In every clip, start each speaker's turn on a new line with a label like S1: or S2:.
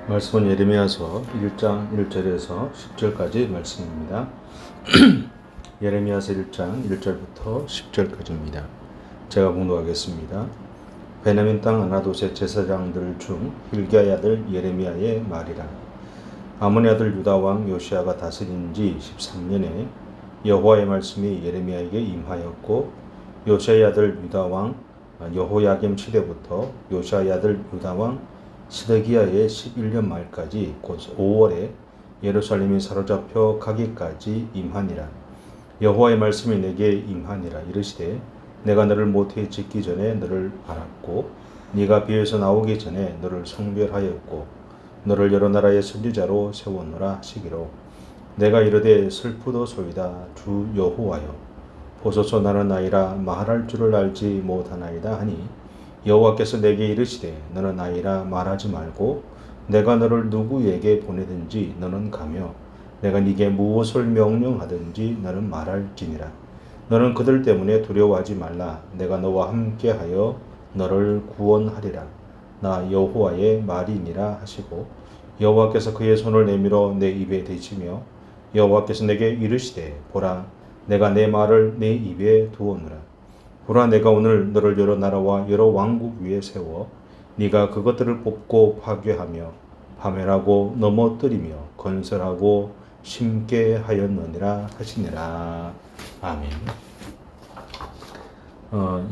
S1: 말씀은 예레미야서 1장 1절에서 10절까지 말씀입니다. 예레미야서 1장 1절부터 10절까지입니다. 제가 봉독하겠습니다. 베냐민 땅 아나돗의 제사장들 중 hilkiah 아들 예레미야의 말이라. 아몬의 아들 유다 왕 요시야가 다스린 지 13년에 여호와의 말씀이 예레미야에게 임하였고, 요시야의 아들 유다 왕 여호야김 시대부터 요시야의 아들 유다 왕 시드기야의 11년 말까지 곧 5월에 예루살렘이 사로잡혀 가기까지 임하니라. 여호와의 말씀이 내게 임하니라. 이르시되 내가 너를 모태에 짓기 전에 너를 알았고, 네가 비에서 나오기 전에 너를 성별하였고, 너를 여러 나라의 선지자로 세웠노라 하시기로, 내가 이르되 슬프도소이다 주 여호와여, 보소서 나는 아이라 말할 줄을 알지 못하나이다 하니, 여호와께서 내게 이르시되 너는 아이라 말하지 말고 내가 너를 누구에게 보내든지 너는 가며 내가 네게 무엇을 명령하든지 너는 말할지니라. 너는 그들 때문에 두려워하지 말라. 내가 너와 함께하여 너를 구원하리라. 나 여호와의 말이니라 하시고, 여호와께서 그의 손을 내밀어 내 입에 대시며 여호와께서 내게 이르시되 보라, 내가 내 말을 내 입에 두었노라. 보라, 내가 오늘 너를 여러 나라와 여러 왕국 위에 세워 네가 그것들을 뽑고 파괴하며 파멸하고 넘어뜨리며 건설하고 심게 하였느니라 하시니라. 아멘.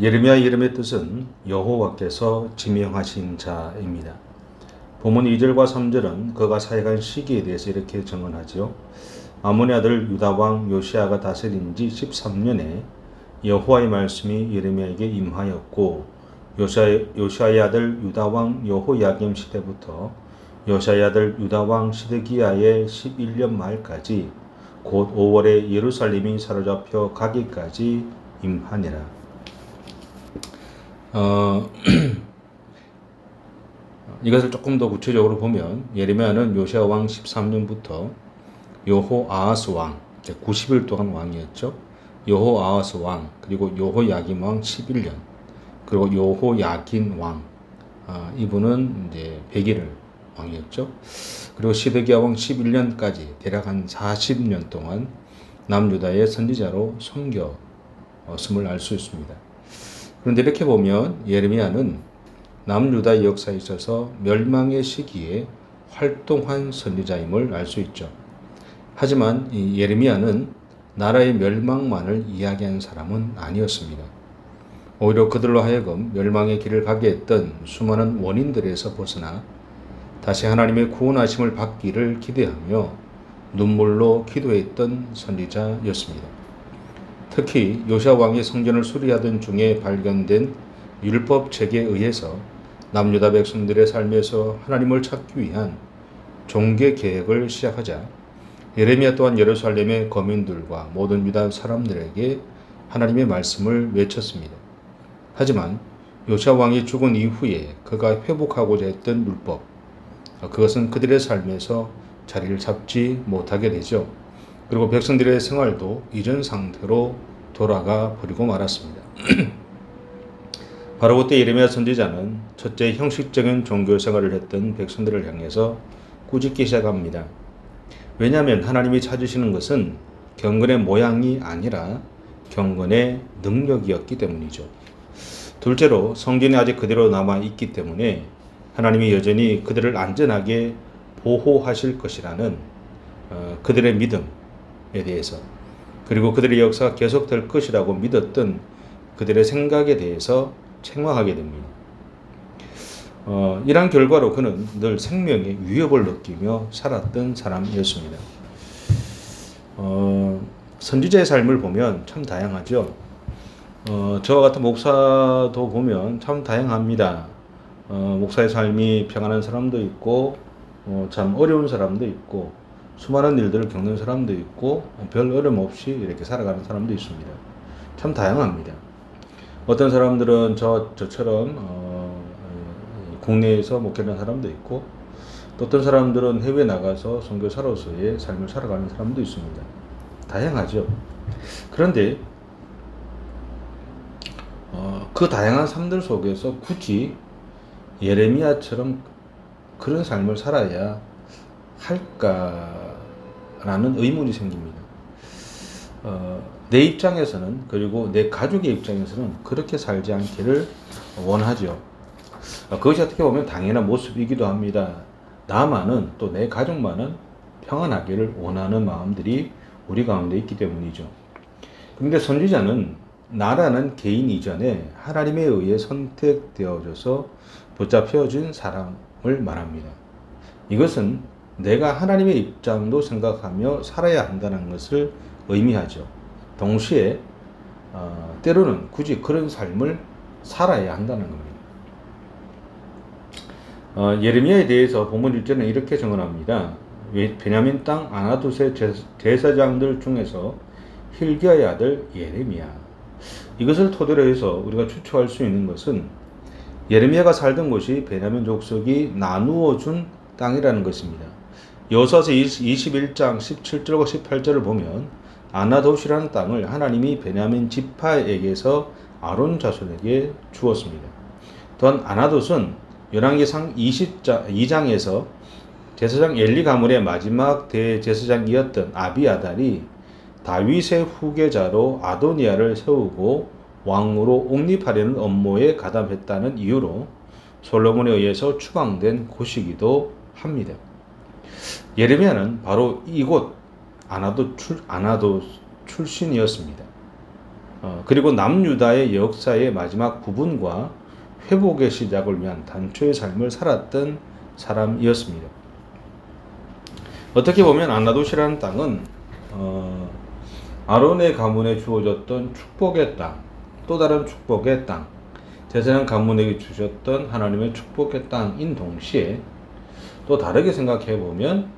S1: 예레미야 이름의 뜻은 여호와께서 지명하신 자입니다. 본문 2절과 3절은 그가 사역한 시기에 대해서 이렇게 증언하죠. 아몬의 아들 유다 왕 요시야가 다스린 지 13년에 여호와의 말씀이 예레미야에게 임하였고, 요시야의 아들 유다 왕 여호야김 시대부터 요시야의 아들 유다 왕 시드기야의 11년 말까지 곧 5월에 예루살렘이 사로잡혀 가기까지 임하니라. 이것을 조금 더 구체적으로 보면 예레미야는 요시야 왕 13년부터 여호아하스 왕 90일 동안 왕이었죠. 여호아하스 왕, 그리고 여호야김 왕 11년, 그리고 여호야긴 왕, 이분은 이제 100일 왕이었죠. 그리고 시드기야 왕 11년까지 대략 한 40년 동안 남유다의 선지자로 섬겼음을 알 수 있습니다. 그런데 이렇게 보면 예레미야는 남유다의 역사에 있어서 멸망의 시기에 활동한 선지자임을 알 수 있죠. 하지만 이 예레미야는 나라의 멸망만을 이야기한 사람은 아니었습니다. 오히려 그들로 하여금 멸망의 길을 가게 했던 수많은 원인들에서 벗어나 다시 하나님의 구원하심을 받기를 기대하며 눈물로 기도했던 선지자였습니다. 특히 요시야 왕이 성전을 수리하던 중에 발견된 율법 책에 의해서 남유다 백성들의 삶에서 하나님을 찾기 위한 종교 계획을 시작하자 예레미야 또한 예루살렘의 거민들과 모든 유다 사람들에게 하나님의 말씀을 외쳤습니다. 하지만 요시야 왕이 죽은 이후에 그가 회복하고자 했던 율법, 그것은 그들의 삶에서 자리를 잡지 못하게 되죠. 그리고 백성들의 생활도 이전 상태로 돌아가 버리고 말았습니다. 바로 그때 예레미야 선지자는 첫째 형식적인 종교 생활을 했던 백성들을 향해서 꾸짖기 시작합니다. 왜냐하면 하나님이 찾으시는 것은 경건의 모양이 아니라 경건의 능력이었기 때문이죠. 둘째로 성전이 아직 그대로 남아있기 때문에 하나님이 여전히 그들을 안전하게 보호하실 것이라는 그들의 믿음에 대해서, 그리고 그들의 역사가 계속될 것이라고 믿었던 그들의 생각에 대해서 책망하게 됩니다. 이러한 결과로 그는 늘 생명의 위협을 느끼며 살았던 사람이었습니다. 선지자의 삶을 보면 참 다양하죠. 저와 같은 목사도 보면 참 다양합니다. 목사의 삶이 평안한 사람도 있고, 참 어려운 사람도 있고, 수많은 일들을 겪는 사람도 있고, 별 어려움 없이 이렇게 살아가는 사람도 있습니다. 참 다양합니다. 어떤 사람들은 저처럼 국내에서 목회하는 사람도 있고, 또 어떤 사람들은 해외 나가서 선교사로서의 삶을 살아가는 사람도 있습니다. 다양하죠. 그런데 그 다양한 삶들 속에서 굳이 예레미야처럼 그런 삶을 살아야 할까라는 의문이 생깁니다. 내 입장에서는, 그리고 내 가족의 입장에서는 그렇게 살지 않기를 원하죠. 그것이 어떻게 보면 당연한 모습이기도 합니다. 나만은, 또 내 가족만은 평안하기를 원하는 마음들이 우리 가운데 있기 때문이죠. 그런데 선지자는 나라는 개인 이전에 하나님에 의해 선택되어져서 붙잡혀진 사람을 말합니다. 이것은 내가 하나님의 입장도 생각하며 살아야 한다는 것을 의미하죠. 동시에 때로는 굳이 그런 삶을 살아야 한다는 겁니다. 예레미야에 대해서 본문 1절은 이렇게 증언합니다. 베냐민 땅 아나돗의 제사장들 중에서 hilkiya의 아들 예레미야. 이것을 토대로 해서 우리가 추측할 수 있는 것은 예레미야가 살던 곳이 베냐민 족속이 나누어 준 땅이라는 것입니다. 여호수아서 21장 17절과 18절을 보면 아나돗이라는 땅을 하나님이 베냐민 지파에게서 아론 자손에게 주었습니다. 또한 아나돗은 열왕기상 22장에서 제사장 엘리 가문의 마지막 대제사장이었던 아비아달이 다윗의 후계자로 아도니아를 세우고 왕으로 옹립하려는 업무에 가담했다는 이유로 솔로몬에 의해서 추방된 곳이기도 합니다. 예레미야는 바로 이곳 아나돗 출신이었습니다. 그리고 남유다의 역사의 마지막 부분과 회복의 시작을 위한 단초의 삶을 살았던 사람이었습니다. 어떻게 보면 아나돗이라는 땅은 아론의 가문에 주어졌던 축복의 땅, 또 다른 축복의 땅, 제사장 가문에게 주셨던 하나님의 축복의 땅인 동시에 또 다르게 생각해 보면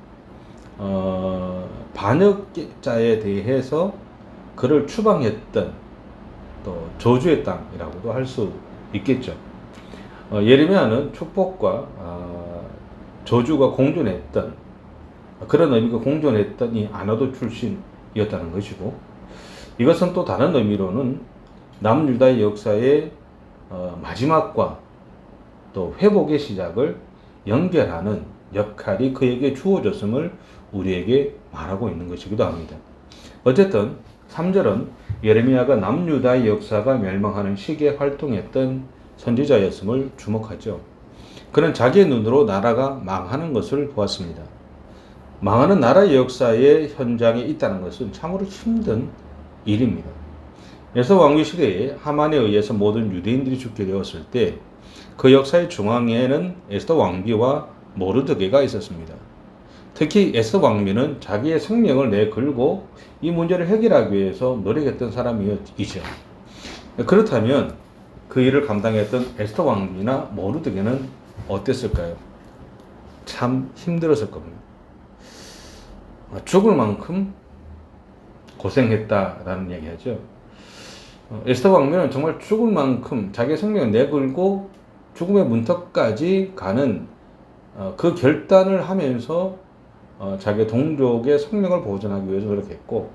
S1: 반역자에 대해서 그를 추방했던 또 저주의 땅이라고도 할 수 있겠죠. 예레미야는 축복과 저주가 공존했던, 그런 의미가 공존했던 이 아나돗 출신이었다는 것이고, 이것은 또 다른 의미로는 남유다의 역사의 마지막과 또 회복의 시작을 연결하는 역할이 그에게 주어졌음을 우리에게 말하고 있는 것이기도 합니다. 어쨌든 3절은 예레미야가 남유다의 역사가 멸망하는 시기에 활동했던 선지자였음을 주목하죠. 그는 자기의 눈으로 나라가 망하는 것을 보았습니다. 망하는 나라의 역사의 현장에 있다는 것은 참으로 힘든 일입니다. 에스더 왕비 시대에 하만에 의해서 모든 유대인들이 죽게 되었을 때 그 역사의 중앙에는 에스더 왕비와 모르드게가 있었습니다. 특히 에스더 왕비는 자기의 생명을 내걸고 이 문제를 해결하기 위해서 노력했던 사람이죠. 그렇다면 그 일을 감당했던 에스더 왕비나 모르드게는 어땠을까요? 참 힘들었을 겁니다. 죽을 만큼 고생했다라는 얘기하죠. 에스더 왕비는 정말 죽을 만큼 자기의 생명을 내걸고 죽음의 문턱까지 가는 그 결단을 하면서 자기의 동족의 생명을 보존하기 위해서 노력했고,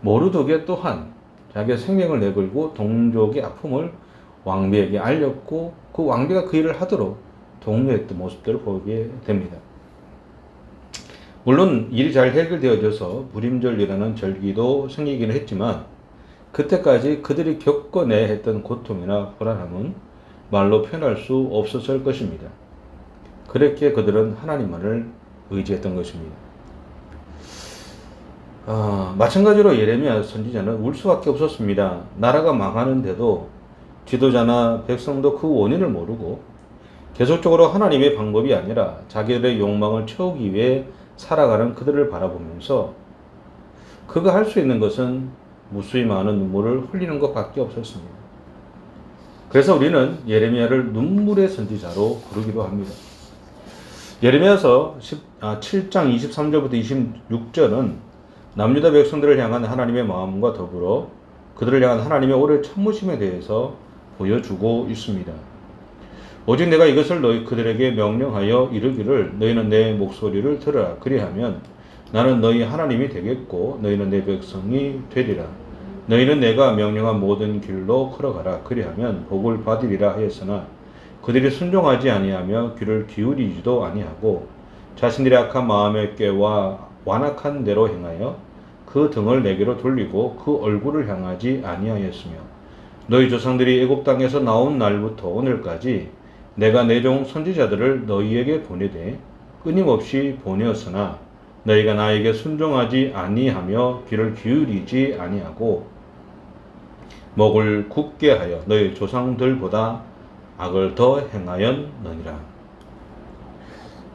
S1: 모르드게 또한 자기의 생명을 내걸고 동족의 아픔을 왕비에게 알렸고, 그 왕비가 그 일을 하도록 독려했던 모습들을 보게 됩니다. 물론 일이 잘 해결되어져서 불임절이라는 절기도 생기기는 했지만, 그때까지 그들이 겪어내야 했던 고통이나 불안함은 말로 표현할 수 없었을 것입니다. 그렇게 그들은 하나님만을 의지했던 것입니다. 마찬가지로 예레미야 선지자는 울 수밖에 없었습니다. 나라가 망하는데도 지도자나 백성도 그 원인을 모르고 계속적으로 하나님의 방법이 아니라 자기들의 욕망을 채우기 위해 살아가는 그들을 바라보면서 그가 할 수 있는 것은 무수히 많은 눈물을 흘리는 것밖에 없었습니다. 그래서 우리는 예레미야를 눈물의 선지자로 부르기도 합니다. 예레미야서 7장 23절부터 26절은 남유다 백성들을 향한 하나님의 마음과 더불어 그들을 향한 하나님의 오래 참으심에 대해서 보여주고 있습니다. 오직 내가 이것을 그들에게 명령하여 이르기를 너희는 내 목소리를 들으라. 그리하면 나는 너희 하나님이 되겠고 너희는 내 백성이 되리라. 너희는 내가 명령한 모든 길로 걸어가라. 그리하면 복을 받으리라 하였으나 그들이 순종하지 아니하며 귀를 기울이지도 아니하고 자신들의 악한 마음의 꾀와 완악한 대로 행하여 그 등을 내게로 돌리고 그 얼굴을 향하지 아니하였으며 너희 조상들이 애굽 땅에서 나온 날부터 오늘까지 내가 내 종 선지자들을 너희에게 보내되 끊임없이 보내었으나 너희가 나에게 순종하지 아니하며 귀를 기울이지 아니하고 목을 굳게 하여 너희 조상들보다 악을 더 행하였느니라.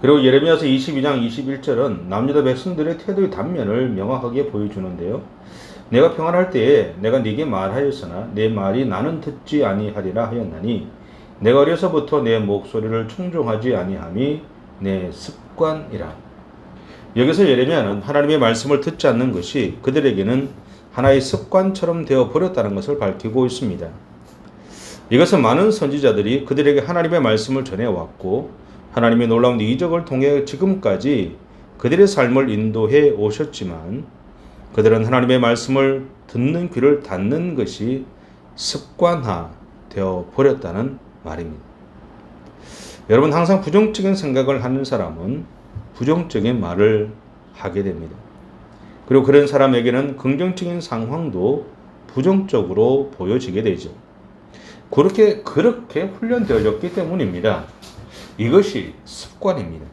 S1: 그리고 예레미야서 22장 21절은 남유다 백성들의 태도의 단면을 명확하게 보여주는데요. 내가 평안할 때에 내가 네게 말하였으나 내 말이 나는 듣지 아니하리라 하였나니 내가 어려서부터 내 목소리를 충종하지 아니함이 내 습관이라. 여기서 예레미야는 하나님의 말씀을 듣지 않는 것이 그들에게는 하나의 습관처럼 되어 버렸다는 것을 밝히고 있습니다. 이것은 많은 선지자들이 그들에게 하나님의 말씀을 전해왔고 하나님의 놀라운 이적을 통해 지금까지 그들의 삶을 인도해 오셨지만 그들은 하나님의 말씀을 듣는 귀를 닫는 것이 습관화되어 버렸다는 말입니다. 여러분, 항상 부정적인 생각을 하는 사람은 부정적인 말을 하게 됩니다. 그리고 그런 사람에게는 긍정적인 상황도 부정적으로 보여지게 되죠. 그렇게 훈련되어졌기 때문입니다. 이것이 습관입니다.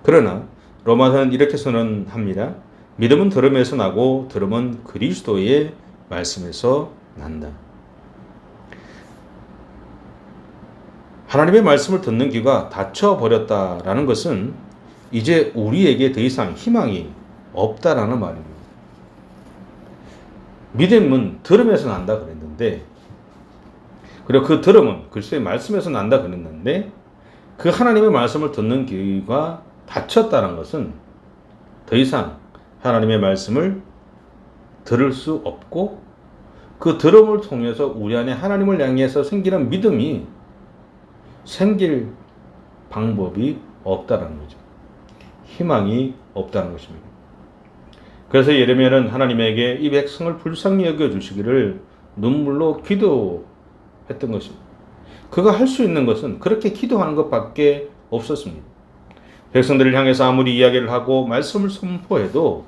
S1: 그러나 로마서는 이렇게 선언합니다. 믿음은 들음에서 나고 들음은 그리스도의 말씀에서 난다. 하나님의 말씀을 듣는 귀가 닫혀버렸다라는 것은 이제 우리에게 더 이상 희망이 없다라는 말입니다. 믿음은 들음에서 난다 그랬는데, 그리고 그 들음은 그리스도의 말씀에서 난다 그랬는데, 그 하나님의 말씀을 듣는 귀가 닫혔다는 것은 더 이상 하나님의 말씀을 들을 수 없고, 그 들음을 통해서 우리 안에 하나님을 향해서 생기는 믿음이 생길 방법이 없다는 거죠. 희망이 없다는 것입니다. 그래서 예레미야는 하나님에게 이 백성을 불쌍히 여겨주시기를 눈물로 기도했던 것입니다. 그가 할 수 있는 것은 그렇게 기도하는 것밖에 없었습니다. 백성들을 향해서 아무리 이야기를 하고 말씀을 선포해도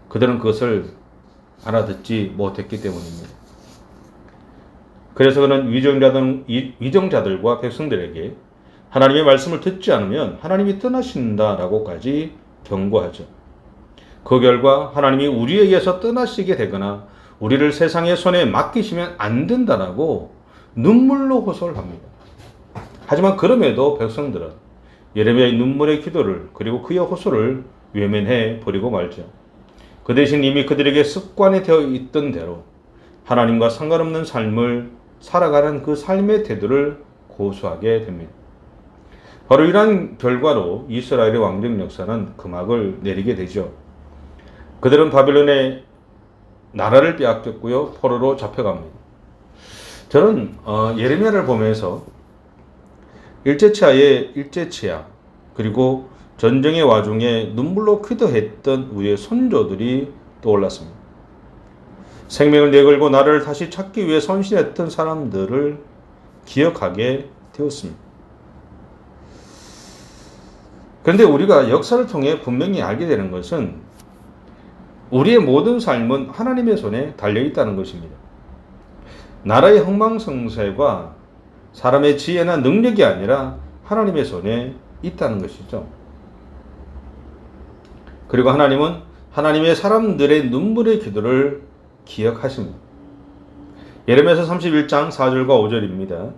S1: 그들은 그것을 알아듣지 못했기 때문입니다. 그래서 그는 위정자들과 백성들에게 하나님의 말씀을 듣지 않으면 하나님이 떠나신다라고까지 경고하죠. 그 결과 하나님이 우리에게서 떠나시게 되거나 우리를 세상의 손에 맡기시면 안 된다라고 눈물로 호소를 합니다. 하지만 그럼에도 백성들은 예레미야의 눈물의 기도를 그리고 그의 호소를 외면해 버리고 말죠. 그 대신 이미 그들에게 습관이 되어 있던 대로 하나님과 상관없는 삶을 살아가는 그 삶의 태도를 고수하게 됩니다. 바로 이러한 결과로 이스라엘의 왕정 역사는 금악을 내리게 되죠. 그들은 바빌론의 나라를 빼앗겼고요. 포로로 잡혀갑니다. 저는 예레미야를 보면서 일제치하 그리고 전쟁의 와중에 눈물로 기도했던 우리의 선조들이 떠올랐습니다. 생명을 내걸고 나라를 다시 찾기 위해 헌신했던 사람들을 기억하게 되었습니다. 그런데 우리가 역사를 통해 분명히 알게 되는 것은 우리의 모든 삶은 하나님의 손에 달려있다는 것입니다. 나라의 흥망성쇠가 사람의 지혜나 능력이 아니라 하나님의 손에 있다는 것이죠. 그리고 하나님은 하나님의 사람들의 눈물의 기도를 기억하십니다. 예레미야서 31장 4절과 5절입니다.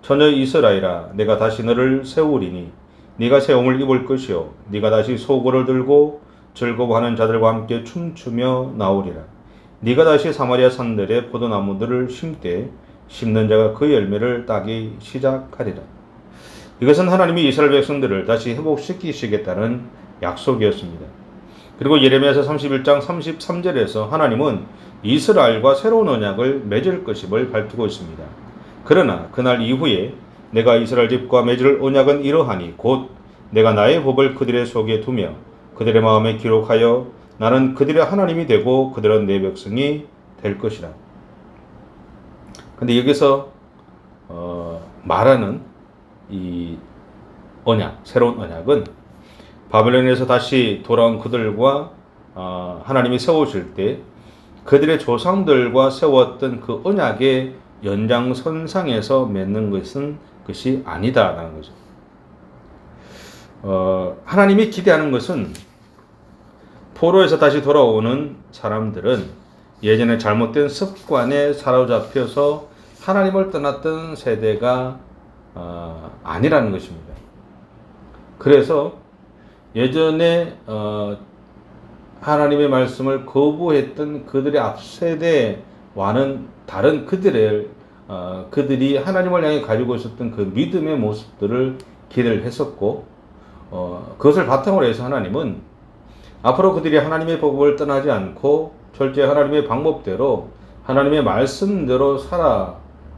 S1: 처녀 이스라엘아, 내가 다시 너를 세우리니 네가 새 옷을 입을 것이요 네가 다시 소고를 들고 즐거워하는 자들과 함께 춤추며 나오리라. 네가 다시 사마리아 산들의 포도나무들을 심되 심는 자가 그 열매를 따기 시작하리라. 이것은 하나님이 이스라엘 백성들을 다시 회복시키시겠다는 약속이었습니다. 그리고 예레미야서 31장 33절에서 하나님은 이스라엘과 새로운 언약을 맺을 것임을 밝히고 있습니다. 그러나 그날 이후에 내가 이스라엘 집과 맺을 언약은 이러하니 곧 내가 나의 법을 그들의 속에 두며 그들의 마음에 기록하여 나는 그들의 하나님이 되고 그들은 내 백성이 될 것이라. 근데 여기서 말하는 이 언약, 새로운 언약은 바벨론에서 다시 돌아온 그들과 하나님이 세우실 때 그들의 조상들과 세웠던 그 언약의 연장선상에서 맺는 것이 아니다라는 거죠. 하나님이 기대하는 것은 포로에서 다시 돌아오는 사람들은 예전에 잘못된 습관에 사로잡혀서 하나님을 떠났던 세대가 아니라는 것입니다. 그래서 예전에 하나님의 말씀을 거부했던 그들의 앞세대와는 다른 그들이 하나님을 향해 가지고 있었던 그 믿음의 모습들을 기대를 했었고, 그것을 바탕으로 해서 하나님은 앞으로 그들이 하나님의 법을 떠나지 않고 철저히 하나님의 방법대로 하나님의 말씀대로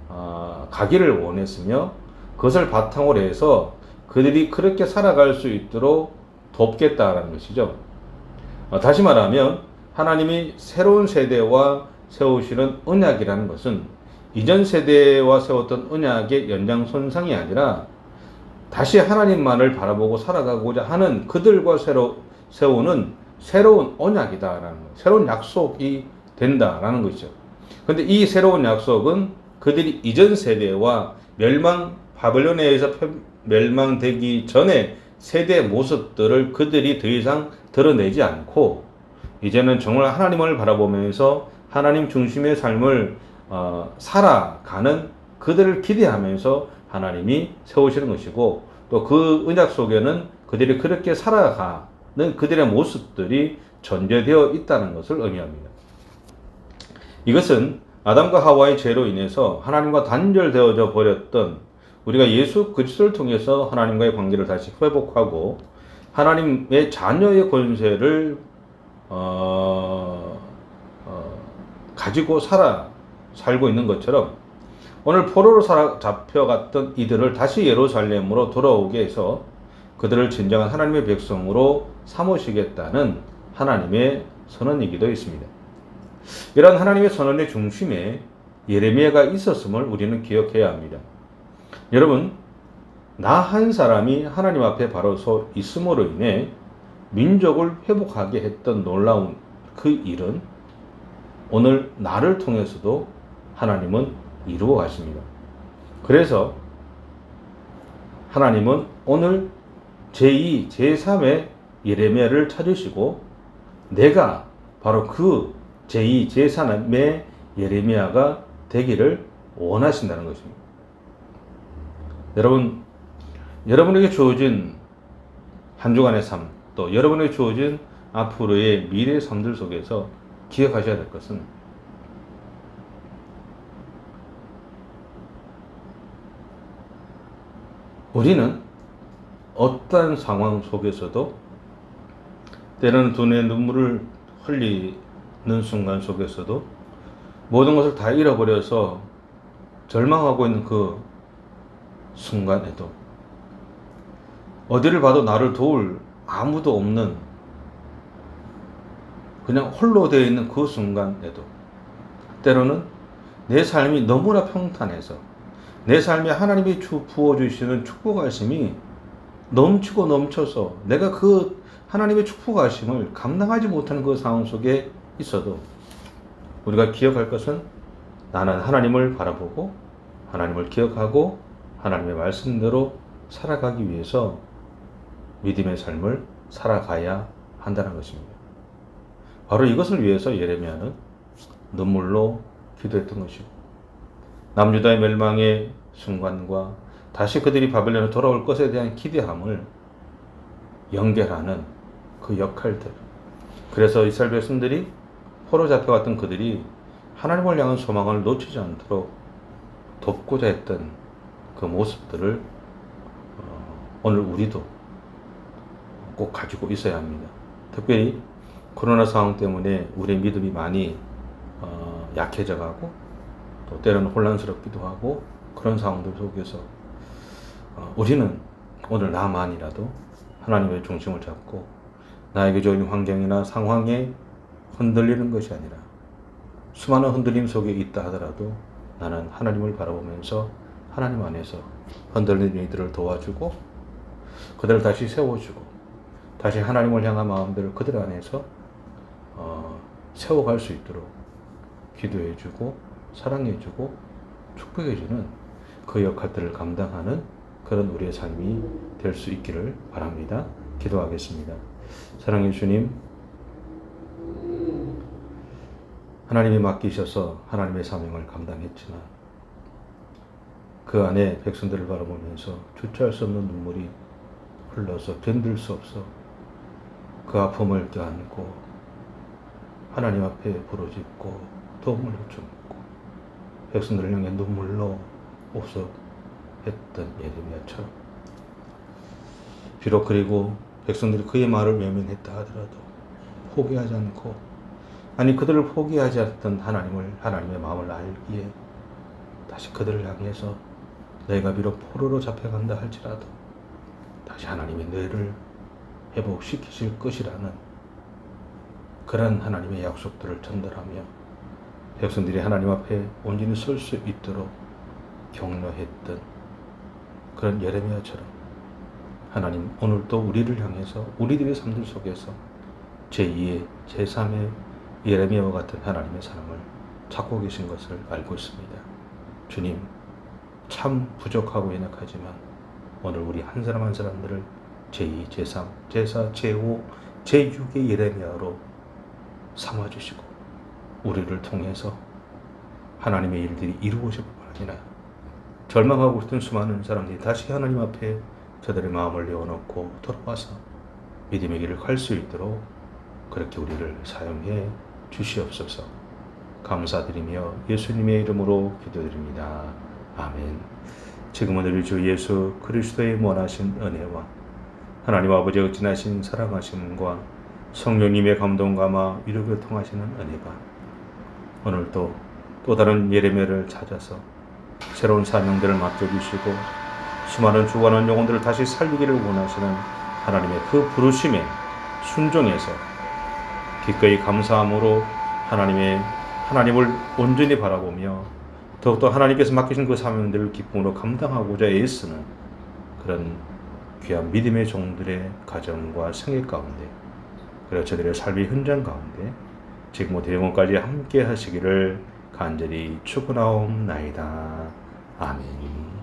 S1: 살아가기를 원했으며, 그것을 바탕으로 해서 그들이 그렇게 살아갈 수 있도록 돕겠다라는 것이죠. 다시 말하면 하나님이 새로운 세대와 세우시는 언약이라는 것은 이전 세대와 세웠던 언약의 연장선상이 아니라 다시 하나님만을 바라보고 살아가고자 하는 그들과 세우는 새로운 언약이다라는 거예요. 새로운 약속이 된다라는 것이죠. 그런데 이 새로운 약속은 그들이 이전 세대와 바벨론에 의해서 멸망되기 전에 세대의 모습들을 그들이 더 이상 드러내지 않고 이제는 정말 하나님을 바라보면서 하나님 중심의 삶을 살아가는 그들을 기대하면서 하나님이 세우시는 것이고, 또 그 언약 속에는 그들이 그렇게 살아가는 그들의 모습들이 전제되어 있다는 것을 의미합니다. 이것은 아담과 하와의 죄로 인해서 하나님과 단절되어져 버렸던 우리가 예수 그리스도를 통해서 하나님과의 관계를 다시 회복하고 하나님의 자녀의 권세를 가지고 살고 있는 것처럼, 오늘 포로로 잡혀갔던 이들을 다시 예루살렘으로 돌아오게 해서 그들을 진정한 하나님의 백성으로 삼으시겠다는 하나님의 선언이기도 했습니다. 이러한 하나님의 선언의 중심에 예레미야가 있었음을 우리는 기억해야 합니다. 여러분, 나 한 사람이 하나님 앞에 바로 서 있음으로 인해 민족을 회복하게 했던 놀라운 그 일은 오늘 나를 통해서도 하나님은 이루어 가십니다. 그래서 하나님은 오늘 제2, 제3의 예레미야를 찾으시고 내가 바로 그 제2, 제3의 예레미야가 되기를 원하신다는 것입니다. 여러분에게 주어진 한 주간의 삶, 또 여러분에게 주어진 앞으로의 미래의 삶들 속에서 기억하셔야 될 것은 우리는 어떠한 상황 속에서도 때로는 두 눈에 눈물을 흘리는 순간 속에서도 모든 것을 다 잃어버려서 절망하고 있는 그 순간에도 어디를 봐도 나를 도울 아무도 없는 그냥 홀로 되어 있는 그 순간에도 때로는 내 삶이 너무나 평탄해서 내 삶에 하나님이 부어주시는 축복하심이 넘치고 넘쳐서 내가 그 하나님의 축복하심을 감당하지 못하는 그 상황 속에 있어도 우리가 기억할 것은 나는 하나님을 바라보고 하나님을 기억하고 하나님의 말씀대로 살아가기 위해서 믿음의 삶을 살아가야 한다는 것입니다. 바로 이것을 위해서 예레미야는 눈물로 기도했던 것이고, 남유다의 멸망의 순간과 다시 그들이 바벨론에 돌아올 것에 대한 기대함을 연결하는 그 역할들, 그래서 이스라엘 백성들이 포로 잡혀갔던 그들이 하나님을 향한 소망을 놓치지 않도록 돕고자 했던 그 모습들을 오늘 우리도 꼭 가지고 있어야 합니다. 특별히 코로나 상황 때문에 우리의 믿음이 많이 약해져 가고 또 때로는 혼란스럽기도 하고 그런 상황들 속에서 우리는 오늘 나만이라도 하나님의 중심을 잡고 나에게 주어진 환경이나 상황에 흔들리는 것이 아니라 수많은 흔들림 속에 있다 하더라도 나는 하나님을 바라보면서 하나님 안에서 흔들리는 이들을 도와주고 그들을 다시 세워주고 다시 하나님을 향한 마음들을 그들 안에서 세워갈 수 있도록 기도해주고 사랑해주고 축복해주는 그 역할들을 감당하는 그런 우리의 삶이 될 수 있기를 바랍니다. 기도하겠습니다. 사랑해 주님, 하나님이 맡기셔서 하나님의 사명을 감당했지만 그 안에 백성들을 바라보면서 주체할 수 없는 눈물이 흘러서 견딜 수 없어 그 아픔을 껴안고 하나님 앞에 부르짖고 도움을 요청했고 백성들을 향해 눈물로 옥석했던 예레미야처럼 비록 그리고 백성들이 그의 말을 외면했다 하더라도 포기하지 않고 그들을 포기하지 않던 하나님의 마음을 알기에 다시 그들을 향해서 내가 비록 포로로 잡혀간다 할지라도 다시 하나님의 뇌를 회복시키실 것이라는 그런 하나님의 약속들을 전달하며 백성들이 하나님 앞에 온전히 설 수 있도록 격려했던 그런 예레미야처럼 하나님 오늘도 우리를 향해서 우리들의 삶들 속에서 제2의 제3의 예레미야와 같은 하나님의 사랑을 찾고 계신 것을 알고 있습니다. 주님, 참 부족하고 연약하지만 오늘 우리 한 사람 한 사람들을 제2, 제3, 제4, 제5, 제6의 예레미야로 삼아주시고 우리를 통해서 하나님의 일들이 이루어질 뿐 아니라 절망하고 있던 수많은 사람들이 다시 하나님 앞에 저들의 마음을 내어놓고 돌아와서 믿음의 길을 갈 수 있도록 그렇게 우리를 사용해 주시옵소서. 감사드리며 예수님의 이름으로 기도드립니다. 아멘. 지금은 우리 주 예수 그리스도의 원하신 은혜와 하나님 아버지의 진하신 사랑하심과 성령님의 감동감화 위로를 통하시는 은혜가 오늘도 또 다른 예레미야를 찾아서 새로운 사명들을 맡겨주시고 수많은 죽어가는 영혼들을 다시 살리기를 원하시는 하나님의 그 부르심에 순종해서 기꺼이 감사함으로 하나님을 온전히 바라보며 더욱더 하나님께서 맡기신 그 사명들을 기쁨으로 감당하고자 애쓰는 그런 귀한 믿음의 종들의 가정과 생애 가운데 그리고 저들의 삶의 현장 가운데 지금부터 영원까지 함께 하시기를 간절히 축원하옵나이다. 아멘.